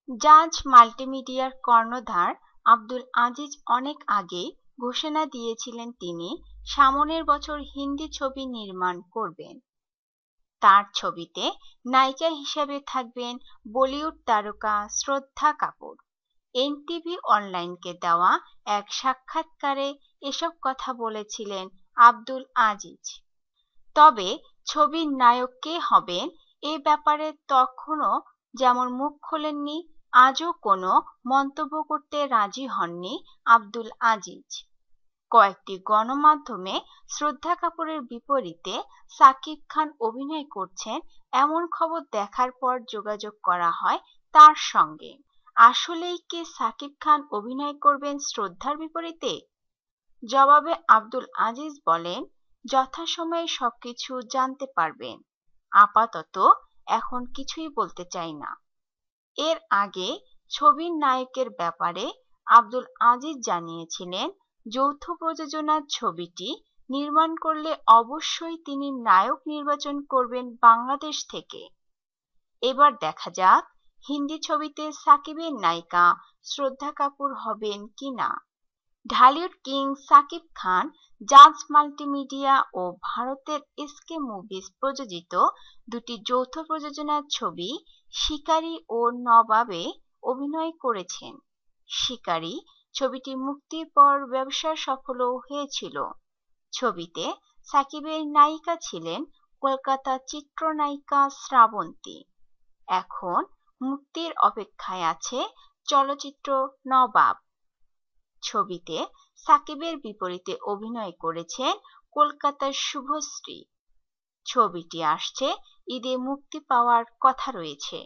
জাজ মাল্টিমিডিয়ার কর্ণধার আব্দুল আজিজ অনেক আগেই ঘোষণা দিয়েছিলেন তিনি সামনের বছর হিন্দি ছবি নির্মাণ করবেন। তার ছবিতে নায়িকা হিসেবে থাকবেন বলিউড তারকা শ্রদ্ধা কাপুর। এনটিভি অনলাইনকে দেওয়া এক সাক্ষাৎকারে এসব কথা বলেছিলেন আব্দুল আজিজ। তবে ছবির নায়ক কে হবেন এ ব্যাপারে তখনও যেমন মুখ খোলেননি, আজও কোনো মন্তব্য করতে রাজি হননি আব্দুল আজিজ। কয়েকটি গণমাধ্যমে শ্রদ্ধা কাপুরের বিপরীতে সাকিব খান অভিনয় করছেন এমন খবর দেখার পর যোগাযোগ করা হয় তার সঙ্গে। আসলেই কি সাকিব খান অভিনয় করবেন শ্রদ্ধার বিপরীতে? জবাবে আব্দুল আজিজ বলেন, যথাসময়ে সবকিছু জানতে পারবেন। আপাতত এখন কিছুই বলতে চাই না। এর আগে ছবির নায়কের ব্যাপারে আব্দুল আজিজ জানিয়েছিলেন, যৌথ প্রযোজনার ছবিটি নির্মাণ করলে অবশ্যই তিনি নায়ক নির্বাচন করবেন বাংলাদেশ থেকে। এবার দেখা যাক হিন্দি ছবিতে সাকিবের নায়িকা শ্রদ্ধা কাপুর হবেন কিনা। ঢালিউড কিং সাকিব খান জাজ মাল্টিমিডিয়া ও ভারতের এসকে মুভিজ প্রযোজিত দুটি যৌথ প্রযোজনার ছবি শিকারী ও নবাবে অভিনয় করেছেন। শিকারী ছবিটি মুক্তির পর ব্যবসা সফল হয়েছিল। ছবিতে সাকিবের নায়িকা ছিলেন কলকাতা চিত্রনায়িকা শ্রাবন্তী। এখন মুক্তির অপেক্ষায় আছে চলচ্চিত্র নবাব। ছবিতে সাকিবের বিপরীতে অভিনয় করেছেন কলকাতার শুভশ্রী। ছবিটি আসছে ঈদে মুক্তি পাওয়ার কথা রয়েছে।